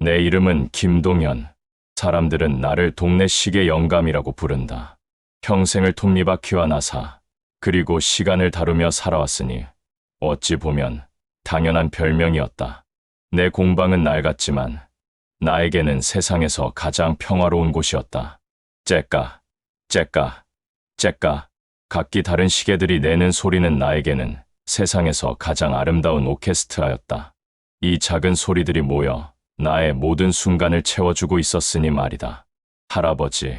내 이름은 김동현. 사람들은 나를 동네 시계 영감이라고 부른다. 평생을 톱니바퀴와 나사, 그리고 시간을 다루며 살아왔으니 어찌 보면 당연한 별명이었다. 내 공방은 낡았지만 나에게는 세상에서 가장 평화로운 곳이었다. 째까, 째까, 째까. 각기 다른 시계들이 내는 소리는 나에게는 세상에서 가장 아름다운 오케스트라였다. 이 작은 소리들이 모여 나의 모든 순간을 채워주고 있었으니 말이다. 할아버지,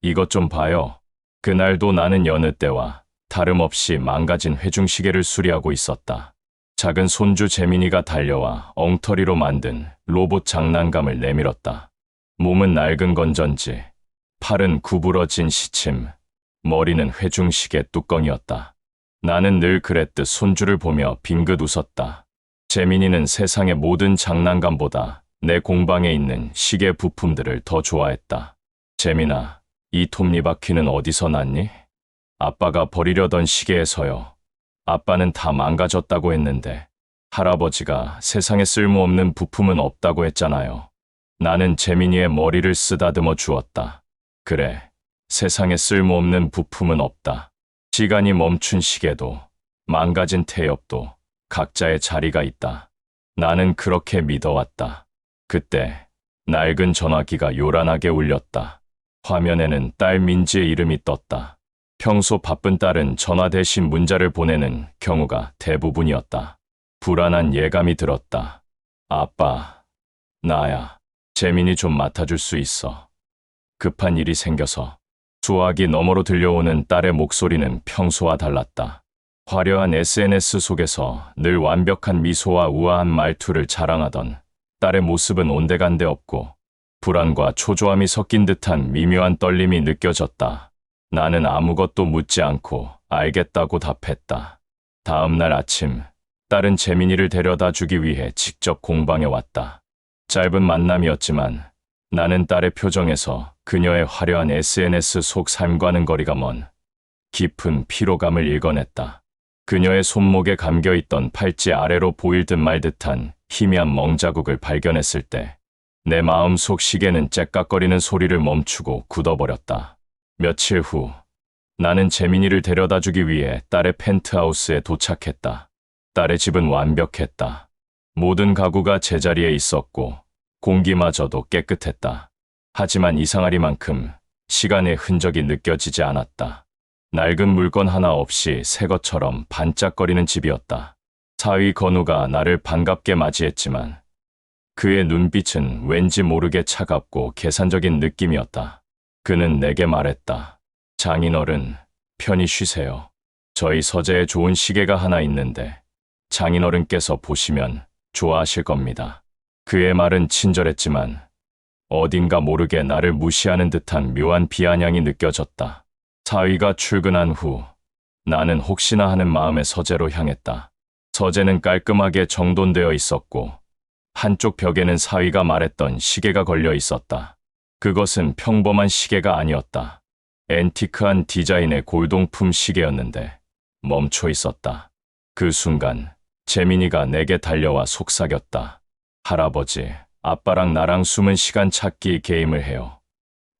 이것 좀 봐요. 그날도 나는 여느 때와 다름없이 망가진 회중시계를 수리하고 있었다. 작은 손주 재민이가 달려와 엉터리로 만든 로봇 장난감을 내밀었다. 몸은 낡은 건전지, 팔은 구부러진 시침, 머리는 회중시계 뚜껑이었다. 나는 늘 그랬듯 손주를 보며 빙긋 웃었다. 재민이는 세상의 모든 장난감보다 내 공방에 있는 시계 부품들을 더 좋아했다. 재민아, 이 톱니바퀴는 어디서 났니? 아빠가 버리려던 시계에서요. 아빠는 다 망가졌다고 했는데 할아버지가 세상에 쓸모없는 부품은 없다고 했잖아요. 나는 재민이의 머리를 쓰다듬어 주었다. 그래, 세상에 쓸모없는 부품은 없다. 시간이 멈춘 시계도 망가진 태엽도 각자의 자리가 있다. 나는 그렇게 믿어왔다. 그때 낡은 전화기가 요란하게 울렸다. 화면에는 딸 민지의 이름이 떴다. 평소 바쁜 딸은 전화 대신 문자를 보내는 경우가 대부분이었다. 불안한 예감이 들었다. 아빠, 나야. 재민이 좀 맡아줄 수 있어. 급한 일이 생겨서. 수화기 너머로 들려오는 딸의 목소리는 평소와 달랐다. 화려한 SNS 속에서 늘 완벽한 미소와 우아한 말투를 자랑하던 딸의 모습은 온데간데 없고 불안과 초조함이 섞인 듯한 미묘한 떨림이 느껴졌다. 나는 아무것도 묻지 않고 알겠다고 답했다. 다음 날 아침, 딸은 재민이를 데려다 주기 위해 직접 공방에 왔다. 짧은 만남이었지만 나는 딸의 표정에서 그녀의 화려한 SNS 속 삶과는 거리가 먼 깊은 피로감을 읽어냈다. 그녀의 손목에 감겨있던 팔찌 아래로 보일 듯 말 듯한 희미한 멍자국을 발견했을 때 내 마음속 시계는 째깍거리는 소리를 멈추고 굳어버렸다. 며칠 후 나는 재민이를 데려다 주기 위해 딸의 펜트하우스에 도착했다. 딸의 집은 완벽했다. 모든 가구가 제자리에 있었고 공기마저도 깨끗했다. 하지만 이상하리만큼 시간의 흔적이 느껴지지 않았다. 낡은 물건 하나 없이 새 것처럼 반짝거리는 집이었다. 사위 건우가 나를 반갑게 맞이했지만 그의 눈빛은 왠지 모르게 차갑고 계산적인 느낌이었다. 그는 내게 말했다. 장인어른, 편히 쉬세요. 저희 서재에 좋은 시계가 하나 있는데 장인어른께서 보시면 좋아하실 겁니다. 그의 말은 친절했지만 어딘가 모르게 나를 무시하는 듯한 묘한 비아냥이 느껴졌다. 사위가 출근한 후 나는 혹시나 하는 마음에 서재로 향했다. 서재는 깔끔하게 정돈되어 있었고 한쪽 벽에는 사위가 말했던 시계가 걸려 있었다. 그것은 평범한 시계가 아니었다. 앤티크한 디자인의 골동품 시계였는데 멈춰 있었다. 그 순간 재민이가 내게 달려와 속삭였다. 할아버지, 아빠랑 나랑 숨은 시간 찾기 게임을 해요.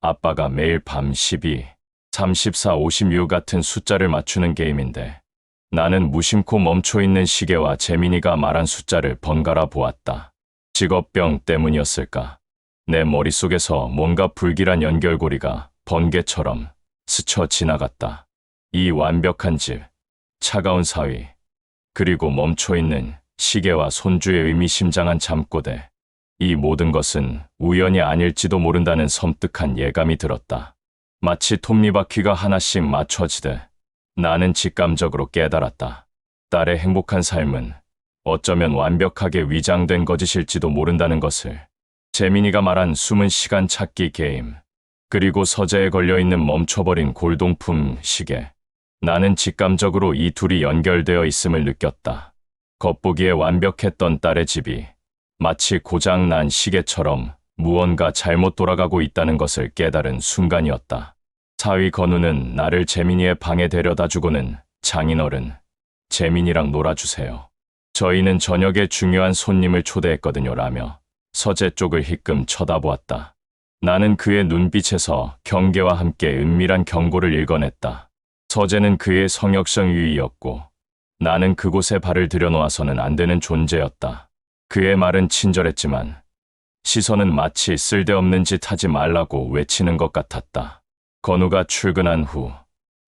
아빠가 매일 밤 12, 34, 56 같은 숫자를 맞추는 게임인데 나는 무심코 멈춰있는 시계와 재민이가 말한 숫자를 번갈아 보았다. 직업병 때문이었을까? 내 머릿속에서 뭔가 불길한 연결고리가 번개처럼 스쳐 지나갔다. 이 완벽한 집, 차가운 사위, 그리고 멈춰있는 시계와 손주의 의미심장한 잠꼬대. 이 모든 것은 우연이 아닐지도 모른다는 섬뜩한 예감이 들었다. 마치 톱니바퀴가 하나씩 맞춰지듯 나는 직감적으로 깨달았다. 딸의 행복한 삶은 어쩌면 완벽하게 위장된 거짓일지도 모른다는 것을. 재민이가 말한 숨은 시간 찾기 게임, 그리고 서재에 걸려있는 멈춰버린 골동품 시계. 나는 직감적으로 이 둘이 연결되어 있음을 느꼈다. 겉보기에 완벽했던 딸의 집이 마치 고장난 시계처럼 무언가 잘못 돌아가고 있다는 것을 깨달은 순간이었다. 사위 건우는 나를 재민이의 방에 데려다 주고는 장인어른, 재민이랑 놀아주세요. 저희는 저녁에 중요한 손님을 초대했거든요 라며 서재 쪽을 힐끔 쳐다보았다. 나는 그의 눈빛에서 경계와 함께 은밀한 경고를 읽어냈다. 서재는 그의 성역성 유의였고 나는 그곳에 발을 들여놓아서는 안 되는 존재였다. 그의 말은 친절했지만 시선은 마치 쓸데없는 짓 하지 말라고 외치는 것 같았다. 건우가 출근한 후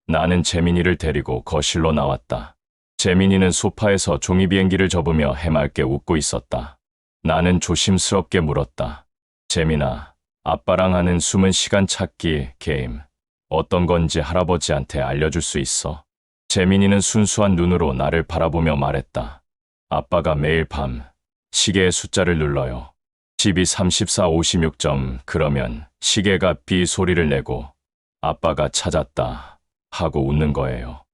나는 재민이를 데리고 거실로 나왔다. 재민이는 소파에서 종이 비행기를 접으며 해맑게 웃고 있었다. 나는 조심스럽게 물었다. 재민아, 아빠랑 하는 숨은 시간 찾기 게임 어떤 건지 할아버지한테 알려줄 수 있어? 재민이는 순수한 눈으로 나를 바라보며 말했다. 아빠가 매일 밤 시계의 숫자를 눌러요. 12, 34, 56점. 그러면 시계가 삐 소리를 내고 아빠가 찾았다 하고 웃는 거예요.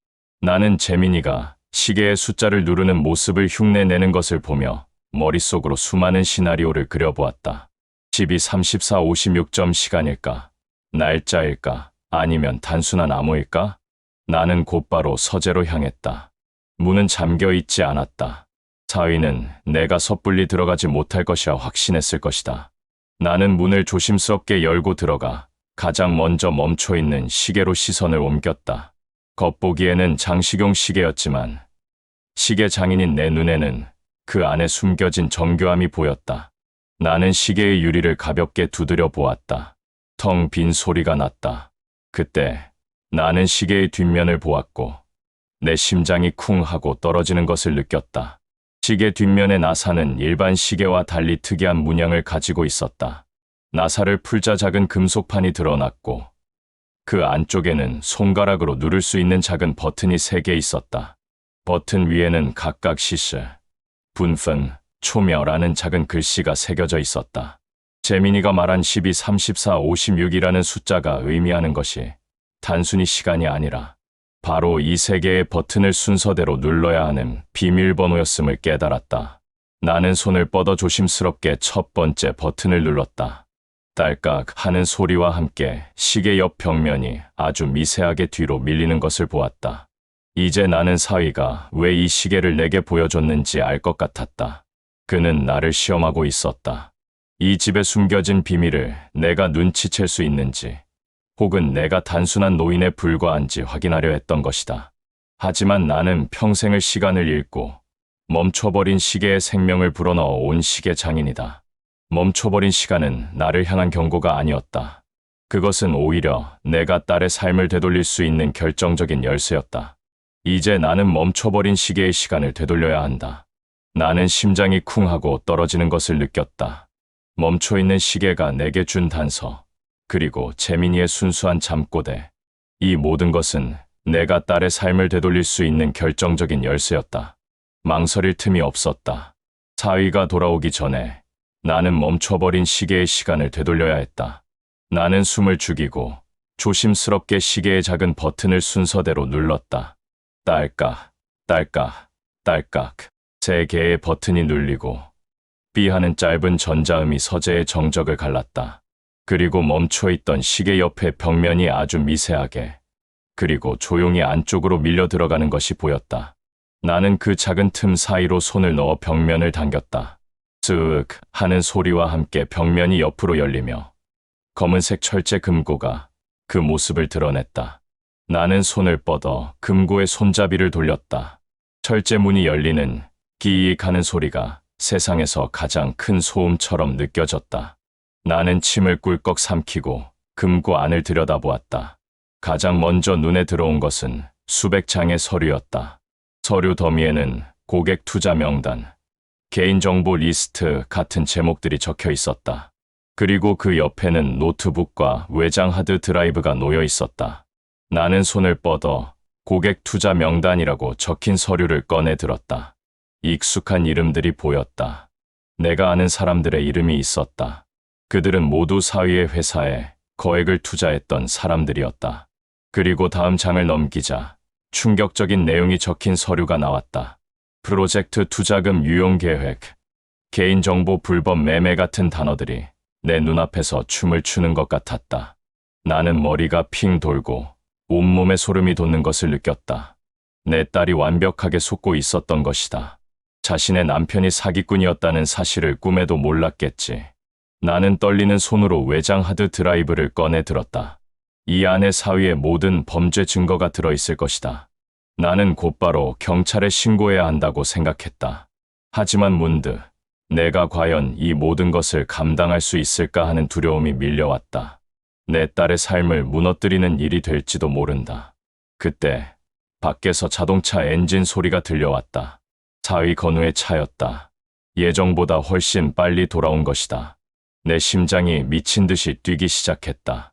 나는 재민이가 시계의 숫자를 누르는 모습을 흉내내는 것을 보며 머릿속으로 수많은 시나리오를 그려보았다. 12, 34, 56점 시간일까? 날짜일까? 아니면 단순한 암호일까? 나는 곧바로 서재로 향했다. 문은 잠겨 있지 않았다. 사위는 내가 섣불리 들어가지 못할 것이라 확신했을 것이다. 나는 문을 조심스럽게 열고 들어가 가장 먼저 멈춰 있는 시계로 시선을 옮겼다. 겉보기에는 장식용 시계였지만 시계 장인인 내 눈에는 그 안에 숨겨진 정교함이 보였다. 나는 시계의 유리를 가볍게 두드려 보았다. 텅 빈 소리가 났다. 그때 나는 시계의 뒷면을 보았고 내 심장이 쿵 하고 떨어지는 것을 느꼈다. 시계 뒷면의 나사는 일반 시계와 달리 특이한 문양을 가지고 있었다. 나사를 풀자 작은 금속판이 드러났고 그 안쪽에는 손가락으로 누를 수 있는 작은 버튼이 3개 있었다. 버튼 위에는 각각 시스, 분phân, 초며라는 작은 글씨가 새겨져 있었다. 재민이가 말한 12, 34, 56이라는 숫자가 의미하는 것이 단순히 시간이 아니라 바로 이 3개의 버튼을 순서대로 눌러야 하는 비밀번호였음을 깨달았다. 나는 손을 뻗어 조심스럽게 첫 번째 버튼을 눌렀다. 딸깍 하는 소리와 함께 시계 옆 벽면이 아주 미세하게 뒤로 밀리는 것을 보았다. 이제 나는 사위가 왜 이 시계를 내게 보여줬는지 알 것 같았다. 그는 나를 시험하고 있었다. 이 집에 숨겨진 비밀을 내가 눈치챌 수 있는지, 혹은 내가 단순한 노인에 불과한지 확인하려 했던 것이다. 하지만 나는 평생을 시간을 잃고 멈춰버린 시계의 생명을 불어넣어 온 시계 장인이다. 멈춰버린 시간은 나를 향한 경고가 아니었다. 그것은 오히려 내가 딸의 삶을 되돌릴 수 있는 결정적인 열쇠였다. 이제 나는 멈춰버린 시계의 시간을 되돌려야 한다. 나는 심장이 쿵 하고 떨어지는 것을 느꼈다. 멈춰있는 시계가 내게 준 단서, 그리고 재민이의 순수한 잠꼬대. 이 모든 것은 내가 딸의 삶을 되돌릴 수 있는 결정적인 열쇠였다. 망설일 틈이 없었다. 사위가 돌아오기 전에 나는 멈춰버린 시계의 시간을 되돌려야 했다. 나는 숨을 죽이고 조심스럽게 시계의 작은 버튼을 순서대로 눌렀다. 딸깍, 딸깍, 딸깍. 3개의 버튼이 눌리고 삐하는 짧은 전자음이 서재의 정적을 갈랐다. 그리고 멈춰있던 시계 옆의 벽면이 아주 미세하게, 그리고 조용히 안쪽으로 밀려 들어가는 것이 보였다. 나는 그 작은 틈 사이로 손을 넣어 벽면을 당겼다. 쓱 하는 소리와 함께 벽면이 옆으로 열리며 검은색 철제 금고가 그 모습을 드러냈다. 나는 손을 뻗어 금고의 손잡이를 돌렸다. 철제 문이 열리는 끼익 하는 소리가 세상에서 가장 큰 소음처럼 느껴졌다. 나는 침을 꿀꺽 삼키고 금고 안을 들여다보았다. 가장 먼저 눈에 들어온 것은 수백 장의 서류였다. 서류 더미에는 고객 투자 명단, 개인정보 리스트 같은 제목들이 적혀 있었다. 그리고 그 옆에는 노트북과 외장 하드 드라이브가 놓여 있었다. 나는 손을 뻗어 고객 투자 명단이라고 적힌 서류를 꺼내 들었다. 익숙한 이름들이 보였다. 내가 아는 사람들의 이름이 있었다. 그들은 모두 사위의 회사에 거액을 투자했던 사람들이었다. 그리고 다음 장을 넘기자 충격적인 내용이 적힌 서류가 나왔다. 프로젝트 투자금 유용 계획, 개인정보 불법 매매 같은 단어들이 내 눈앞에서 춤을 추는 것 같았다. 나는 머리가 핑 돌고 온몸에 소름이 돋는 것을 느꼈다. 내 딸이 완벽하게 속고 있었던 것이다. 자신의 남편이 사기꾼이었다는 사실을 꿈에도 몰랐겠지. 나는 떨리는 손으로 외장 하드 드라이브를 꺼내 들었다. 이 안에 사위의 모든 범죄 증거가 들어있을 것이다. 나는 곧바로 경찰에 신고해야 한다고 생각했다. 하지만 문득 내가 과연 이 모든 것을 감당할 수 있을까 하는 두려움이 밀려왔다. 내 딸의 삶을 무너뜨리는 일이 될지도 모른다. 그때 밖에서 자동차 엔진 소리가 들려왔다. 사위 건우의 차였다. 예정보다 훨씬 빨리 돌아온 것이다. 내 심장이 미친 듯이 뛰기 시작했다.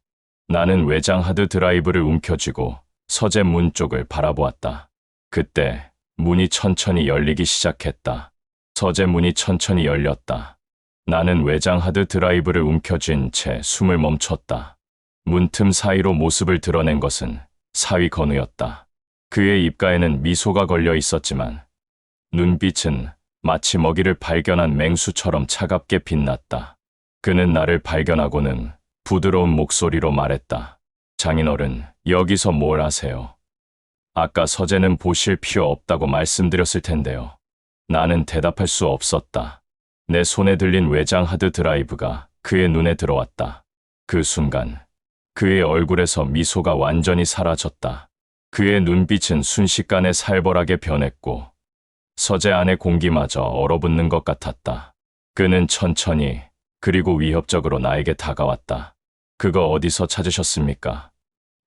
나는 외장 하드 드라이브를 움켜쥐고 서재 문 쪽을 바라보았다. 그때 문이 천천히 열리기 시작했다. 서재 문이 천천히 열렸다. 나는 외장 하드 드라이브를 움켜쥔 채 숨을 멈췄다. 문틈 사이로 모습을 드러낸 것은 사위 건우였다. 그의 입가에는 미소가 걸려 있었지만 눈빛은 마치 먹이를 발견한 맹수처럼 차갑게 빛났다. 그는 나를 발견하고는 부드러운 목소리로 말했다. 장인어른, 여기서 뭘 하세요? 아까 서재는 보실 필요 없다고 말씀드렸을 텐데요. 나는 대답할 수 없었다. 내 손에 들린 외장 하드 드라이브가 그의 눈에 들어왔다. 그 순간 그의 얼굴에서 미소가 완전히 사라졌다. 그의 눈빛은 순식간에 살벌하게 변했고 서재 안의 공기마저 얼어붙는 것 같았다. 그는 천천히 그리고 위협적으로 나에게 다가왔다. 그거 어디서 찾으셨습니까?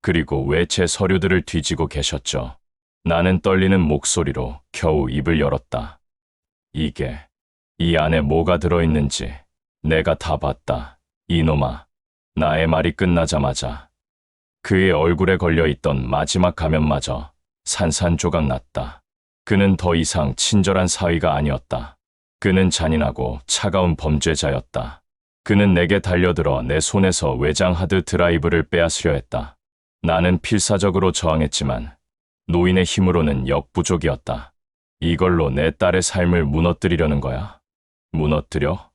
그리고 왜 제 서류들을 뒤지고 계셨죠? 나는 떨리는 목소리로 겨우 입을 열었다. 이 안에 뭐가 들어있는지 내가 다 봤다. 이놈아. 나의 말이 끝나자마자 그의 얼굴에 걸려있던 마지막 가면마저 산산조각 났다. 그는 더 이상 친절한 사위가 아니었다. 그는 잔인하고 차가운 범죄자였다. 그는 내게 달려들어 내 손에서 외장 하드 드라이브를 빼앗으려 했다. 나는 필사적으로 저항했지만 노인의 힘으로는 역부족이었다. 이걸로 내 딸의 삶을 무너뜨리려는 거야? 무너뜨려?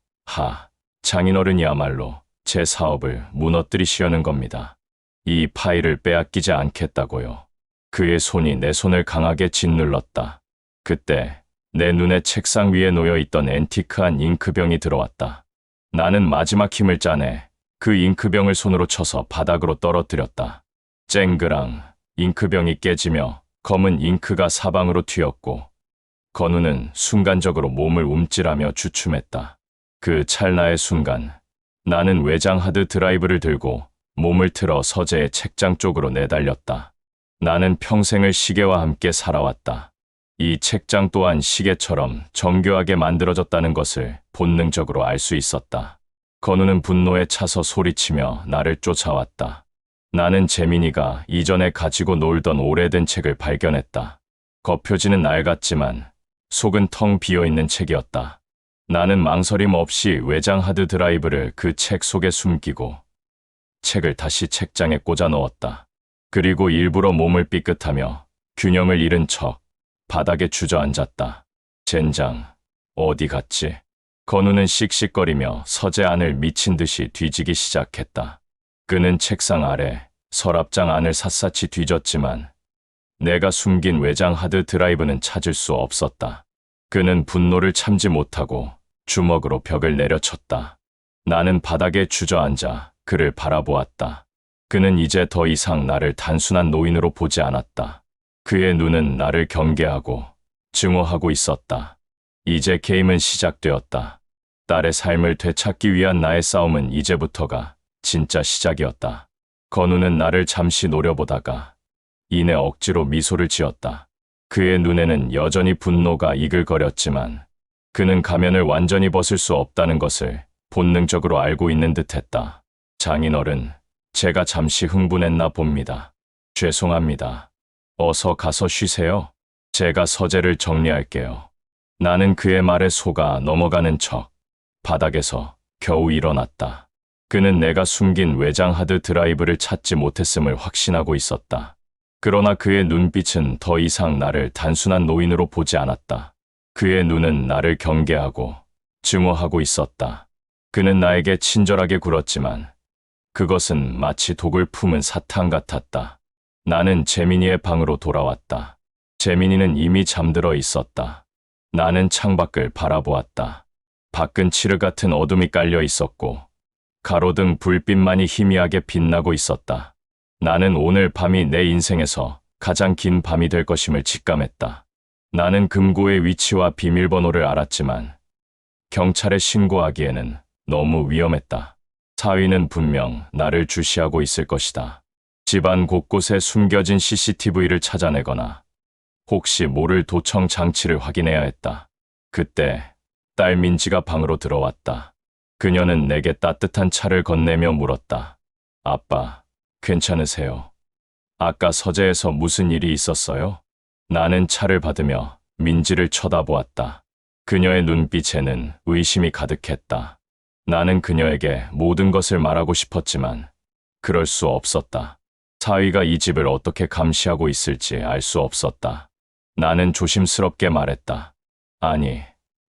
장인어른이야말로 제 사업을 무너뜨리시려는 겁니다. 이 파일을 빼앗기지 않겠다고요. 그의 손이 내 손을 강하게 짓눌렀다. 그때 내 눈에 책상 위에 놓여있던 앤티크한 잉크병이 들어왔다. 나는 마지막 힘을 짜내 그 잉크병을 손으로 쳐서 바닥으로 떨어뜨렸다. 쨍그랑 잉크병이 깨지며 검은 잉크가 사방으로 튀었고 건우는 순간적으로 몸을 움찔하며 주춤했다. 그 찰나의 순간 나는 외장 하드 드라이브를 들고 몸을 틀어 서재의 책장 쪽으로 내달렸다. 나는 평생을 시계와 함께 살아왔다. 이 책장 또한 시계처럼 정교하게 만들어졌다는 것을 본능적으로 알 수 있었다. 건우는 분노에 차서 소리치며 나를 쫓아왔다. 나는 재민이가 이전에 가지고 놀던 오래된 책을 발견했다. 겉표지는 낡았지만 속은 텅 비어있는 책이었다. 나는 망설임 없이 외장 하드 드라이브를 그 책 속에 숨기고 책을 다시 책장에 꽂아 넣었다. 그리고 일부러 몸을 삐끗하며 균형을 잃은 척 바닥에 주저앉았다. 젠장, 어디 갔지? 건우는 씩씩거리며 서재 안을 미친 듯이 뒤지기 시작했다. 그는 책상 아래 서랍장 안을 샅샅이 뒤졌지만 내가 숨긴 외장 하드 드라이브는 찾을 수 없었다. 그는 분노를 참지 못하고 주먹으로 벽을 내려쳤다. 나는 바닥에 주저앉아 그를 바라보았다. 그는 이제 더 이상 나를 단순한 노인으로 보지 않았다. 그의 눈은 나를 경계하고 증오하고 있었다. 이제 게임은 시작되었다. 딸의 삶을 되찾기 위한 나의 싸움은 이제부터가 진짜 시작이었다. 건우는 나를 잠시 노려보다가 이내 억지로 미소를 지었다. 그의 눈에는 여전히 분노가 이글거렸지만 그는 가면을 완전히 벗을 수 없다는 것을 본능적으로 알고 있는 듯했다. 장인어른, 제가 잠시 흥분했나 봅니다. 죄송합니다. 어서 가서 쉬세요. 제가 서재를 정리할게요. 나는 그의 말에 속아 넘어가는 척 바닥에서 겨우 일어났다. 그는 내가 숨긴 외장 하드 드라이브를 찾지 못했음을 확신하고 있었다. 그러나 그의 눈빛은 더 이상 나를 단순한 노인으로 보지 않았다. 그의 눈은 나를 경계하고 증오하고 있었다. 그는 나에게 친절하게 굴었지만 그것은 마치 독을 품은 사탕 같았다. 나는 재민이의 방으로 돌아왔다. 재민이는 이미 잠들어 있었다. 나는 창밖을 바라보았다. 밖은 칠흑 같은 어둠이 깔려 있었고 가로등 불빛만이 희미하게 빛나고 있었다. 나는 오늘 밤이 내 인생에서 가장 긴 밤이 될 것임을 직감했다. 나는 금고의 위치와 비밀번호를 알았지만 경찰에 신고하기에는 너무 위험했다. 사위는 분명 나를 주시하고 있을 것이다. 집안 곳곳에 숨겨진 CCTV를 찾아내거나 혹시 모를 도청 장치를 확인해야 했다. 그때 딸 민지가 방으로 들어왔다. 그녀는 내게 따뜻한 차를 건네며 물었다. 아빠, 괜찮으세요? 아까 서재에서 무슨 일이 있었어요? 나는 차를 받으며 민지를 쳐다보았다. 그녀의 눈빛에는 의심이 가득했다. 나는 그녀에게 모든 것을 말하고 싶었지만 그럴 수 없었다. 사위가 이 집을 어떻게 감시하고 있을지 알 수 없었다. 나는 조심스럽게 말했다. 아니,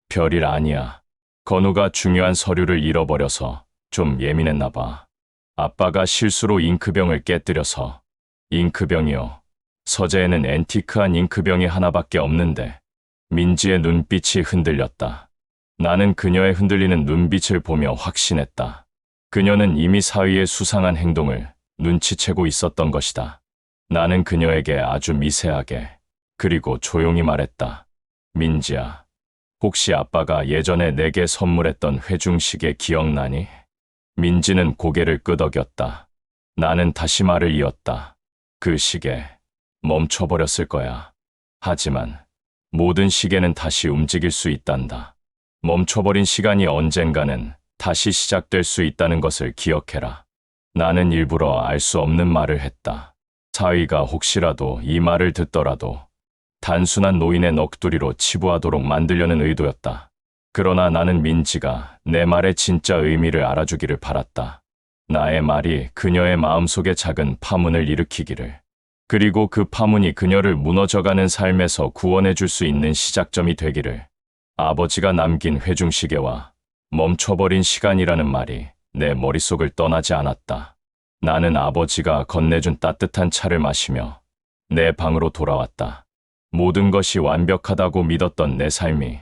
별일 아니야. 건우가 중요한 서류를 잃어버려서 좀 예민했나 봐. 아빠가 실수로 잉크병을 깨뜨려서. 잉크병이요. 서재에는 앤티크한 잉크병이 하나밖에 없는데. 민지의 눈빛이 흔들렸다. 나는 그녀의 흔들리는 눈빛을 보며 확신했다. 그녀는 이미 사위의 수상한 행동을 눈치채고 있었던 것이다. 나는 그녀에게 아주 미세하게 그리고 조용히 말했다. 민지야, 혹시 아빠가 예전에 내게 선물했던 회중시계 기억나니? 민지는 고개를 끄덕였다. 나는 다시 말을 이었다. 그 시계 멈춰버렸을 거야. 하지만 모든 시계는 다시 움직일 수 있단다. 멈춰버린 시간이 언젠가는 다시 시작될 수 있다는 것을 기억해라. 나는 일부러 알 수 없는 말을 했다. 사위가 혹시라도 이 말을 듣더라도 단순한 노인의 넋두리로 치부하도록 만들려는 의도였다. 그러나 나는 민지가 내 말의 진짜 의미를 알아주기를 바랐다. 나의 말이 그녀의 마음속에 작은 파문을 일으키기를. 그리고 그 파문이 그녀를 무너져가는 삶에서 구원해 줄 수 있는 시작점이 되기를. 아버지가 남긴 회중시계와 멈춰버린 시간이라는 말이 내 머릿속을 떠나지 않았다. 나는 아버지가 건네준 따뜻한 차를 마시며 내 방으로 돌아왔다. 모든 것이 완벽하다고 믿었던 내 삶이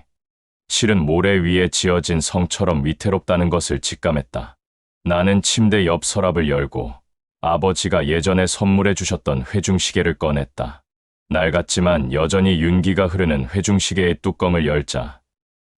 실은 모래 위에 지어진 성처럼 위태롭다는 것을 직감했다. 나는 침대 옆 서랍을 열고 아버지가 예전에 선물해 주셨던 회중시계를 꺼냈다. 낡았지만 여전히 윤기가 흐르는 회중시계의 뚜껑을 열자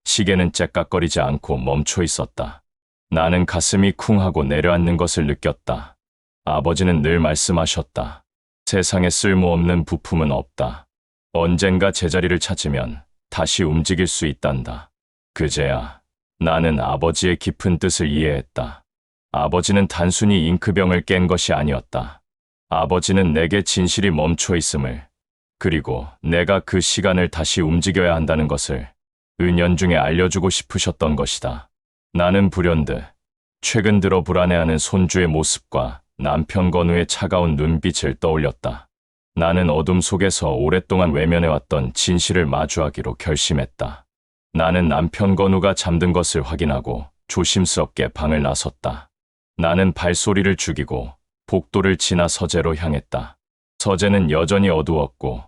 시계는 째깍거리지 않고 멈춰 있었다. 나는 가슴이 쿵하고 내려앉는 것을 느꼈다. 아버지는 늘 말씀하셨다. 세상에 쓸모없는 부품은 없다. 언젠가 제자리를 찾으면 다시 움직일 수 있단다. 그제야 나는 아버지의 깊은 뜻을 이해했다. 아버지는 단순히 잉크병을 깬 것이 아니었다. 아버지는 내게 진실이 멈춰 있음을, 그리고 내가 그 시간을 다시 움직여야 한다는 것을 은연중에 알려주고 싶으셨던 것이다. 나는 불현듯 최근 들어 불안해하는 손주의 모습과 남편 건우의 차가운 눈빛을 떠올렸다. 나는 어둠 속에서 오랫동안 외면해왔던 진실을 마주하기로 결심했다. 나는 남편 건우가 잠든 것을 확인하고 조심스럽게 방을 나섰다. 나는 발소리를 죽이고 복도를 지나 서재로 향했다. 서재는 여전히 어두웠고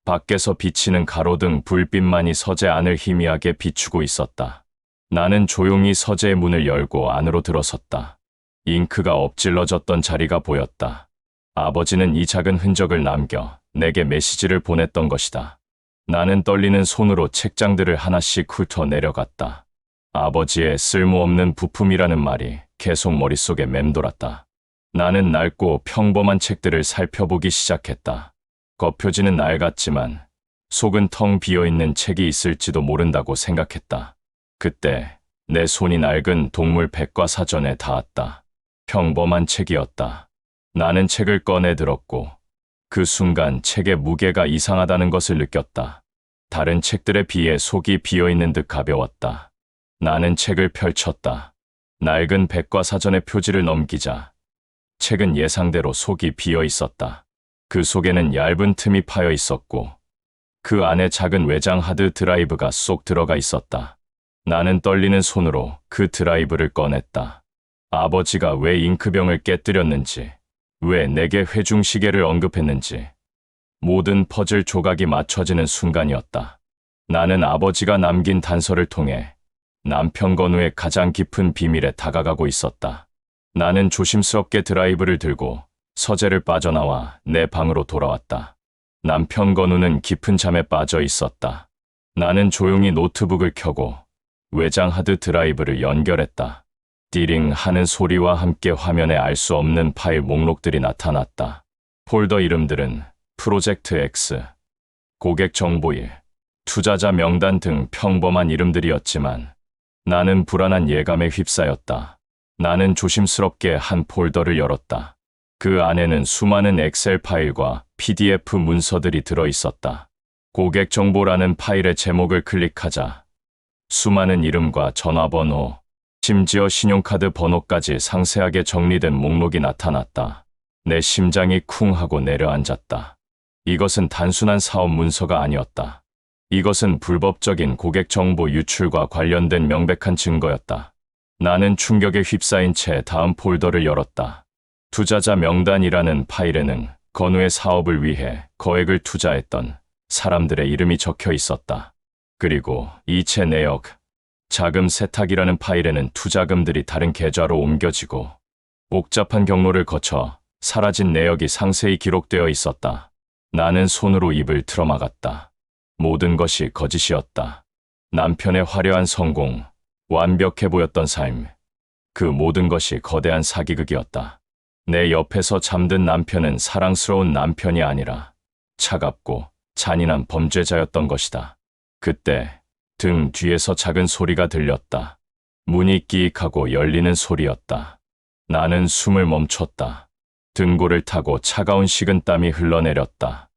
밖에서 비치는 가로등 불빛만이 서재 안을 희미하게 비추고 있었다. 나는 조용히 서재의 문을 열고 안으로 들어섰다. 잉크가 엎질러졌던 자리가 보였다. 아버지는 이 작은 흔적을 남겨 내게 메시지를 보냈던 것이다. 나는 떨리는 손으로 책장들을 하나씩 훑어 내려갔다. 아버지의 쓸모없는 부품이라는 말이 계속 머릿속에 맴돌았다. 나는 낡고 평범한 책들을 살펴보기 시작했다. 겉표지는 낡았지만 속은 텅 비어있는 책이 있을지도 모른다고 생각했다. 그때 내 손이 낡은 동물 백과사전에 닿았다. 평범한 책이었다. 나는 책을 꺼내 들었고 그 순간 책의 무게가 이상하다는 것을 느꼈다. 다른 책들에 비해 속이 비어있는 듯 가벼웠다. 나는 책을 펼쳤다. 낡은 백과사전의 표지를 넘기자 책은 예상대로 속이 비어 있었다. 그 속에는 얇은 틈이 파여 있었고 그 안에 작은 외장 하드 드라이브가 쏙 들어가 있었다. 나는 떨리는 손으로 그 드라이브를 꺼냈다. 아버지가 왜 잉크병을 깨뜨렸는지, 왜 내게 회중시계를 언급했는지 모든 퍼즐 조각이 맞춰지는 순간이었다. 나는 아버지가 남긴 단서를 통해 남편 건우의 가장 깊은 비밀에 다가가고 있었다. 나는 조심스럽게 드라이브를 들고 서재를 빠져나와 내 방으로 돌아왔다. 남편 건우는 깊은 잠에 빠져 있었다. 나는 조용히 노트북을 켜고 외장 하드 드라이브를 연결했다. 띠링 하는 소리와 함께 화면에 알 수 없는 파일 목록들이 나타났다. 폴더 이름들은 프로젝트 X, 고객 정보일, 투자자 명단 등 평범한 이름들이었지만 나는 불안한 예감에 휩싸였다. 나는 조심스럽게 한 폴더를 열었다. 그 안에는 수많은 엑셀 파일과 PDF 문서들이 들어있었다. 고객 정보라는 파일의 제목을 클릭하자 수많은 이름과 전화번호, 심지어 신용카드 번호까지 상세하게 정리된 목록이 나타났다. 내 심장이 쿵 하고 내려앉았다. 이것은 단순한 사업 문서가 아니었다. 이것은 불법적인 고객 정보 유출과 관련된 명백한 증거였다. 나는 충격에 휩싸인 채 다음 폴더를 열었다. 투자자 명단이라는 파일에는 건우의 사업을 위해 거액을 투자했던 사람들의 이름이 적혀 있었다. 그리고 이체 내역, 자금 세탁이라는 파일에는 투자금들이 다른 계좌로 옮겨지고 복잡한 경로를 거쳐 사라진 내역이 상세히 기록되어 있었다. 나는 손으로 입을 틀어막았다. 모든 것이 거짓이었다. 남편의 화려한 성공, 완벽해 보였던 삶, 그 모든 것이 거대한 사기극이었다. 내 옆에서 잠든 남편은 사랑스러운 남편이 아니라 차갑고 잔인한 범죄자였던 것이다. 그때 등 뒤에서 작은 소리가 들렸다. 문이 끼익하고 열리는 소리였다. 나는 숨을 멈췄다. 등골을 타고 차가운 식은땀이 흘러내렸다.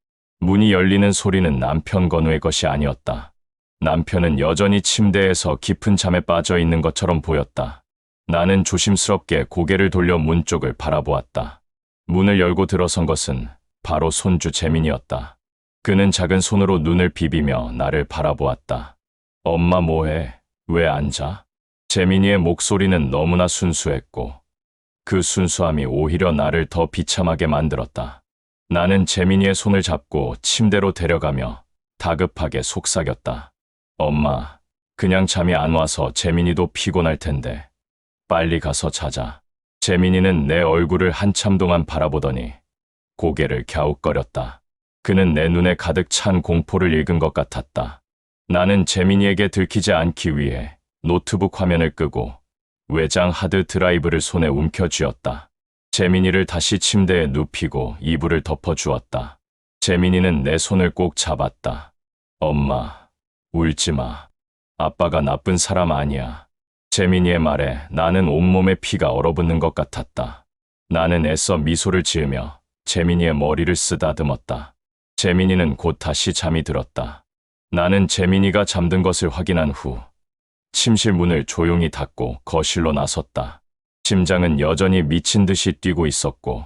문이 열리는 소리는 남편 건우의 것이 아니었다. 남편은 여전히 침대에서 깊은 잠에 빠져 있는 것처럼 보였다. 나는 조심스럽게 고개를 돌려 문 쪽을 바라보았다. 문을 열고 들어선 것은 바로 손주 재민이었다. 그는 작은 손으로 눈을 비비며 나를 바라보았다. 엄마 뭐해? 왜 앉아? 재민이의 목소리는 너무나 순수했고 그 순수함이 오히려 나를 더 비참하게 만들었다. 나는 재민이의 손을 잡고 침대로 데려가며 다급하게 속삭였다. 엄마, 그냥 잠이 안 와서 재민이도 피곤할 텐데 빨리 가서 자자. 재민이는 내 얼굴을 한참 동안 바라보더니 고개를 갸웃거렸다. 그는 내 눈에 가득 찬 공포를 읽은 것 같았다. 나는 재민이에게 들키지 않기 위해 노트북 화면을 끄고 외장 하드 드라이브를 손에 움켜쥐었다. 재민이를 다시 침대에 눕히고 이불을 덮어주었다. 재민이는 내 손을 꼭 잡았다. 엄마, 울지 마. 아빠가 나쁜 사람 아니야. 재민이의 말에 나는 온몸에 피가 얼어붙는 것 같았다. 나는 애써 미소를 지으며 재민이의 머리를 쓰다듬었다. 재민이는 곧 다시 잠이 들었다. 나는 재민이가 잠든 것을 확인한 후 침실 문을 조용히 닫고 거실로 나섰다. 심장은 여전히 미친 듯이 뛰고 있었고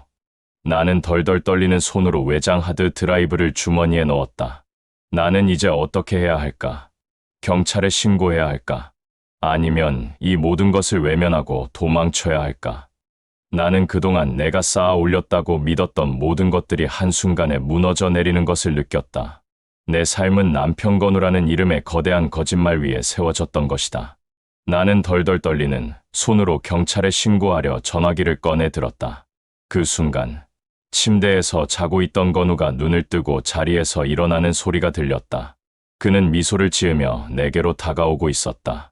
나는 덜덜 떨리는 손으로 외장 하드 드라이브를 주머니에 넣었다. 나는 이제 어떻게 해야 할까? 경찰에 신고해야 할까? 아니면 이 모든 것을 외면하고 도망쳐야 할까? 나는 그동안 내가 쌓아 올렸다고 믿었던 모든 것들이 한순간에 무너져 내리는 것을 느꼈다. 내 삶은 남편 건우라는 이름의 거대한 거짓말 위에 세워졌던 것이다. 나는 덜덜 떨리는 손으로 경찰에 신고하려 전화기를 꺼내 들었다. 그 순간 침대에서 자고 있던 건우가 눈을 뜨고 자리에서 일어나는 소리가 들렸다. 그는 미소를 지으며 내게로 다가오고 있었다.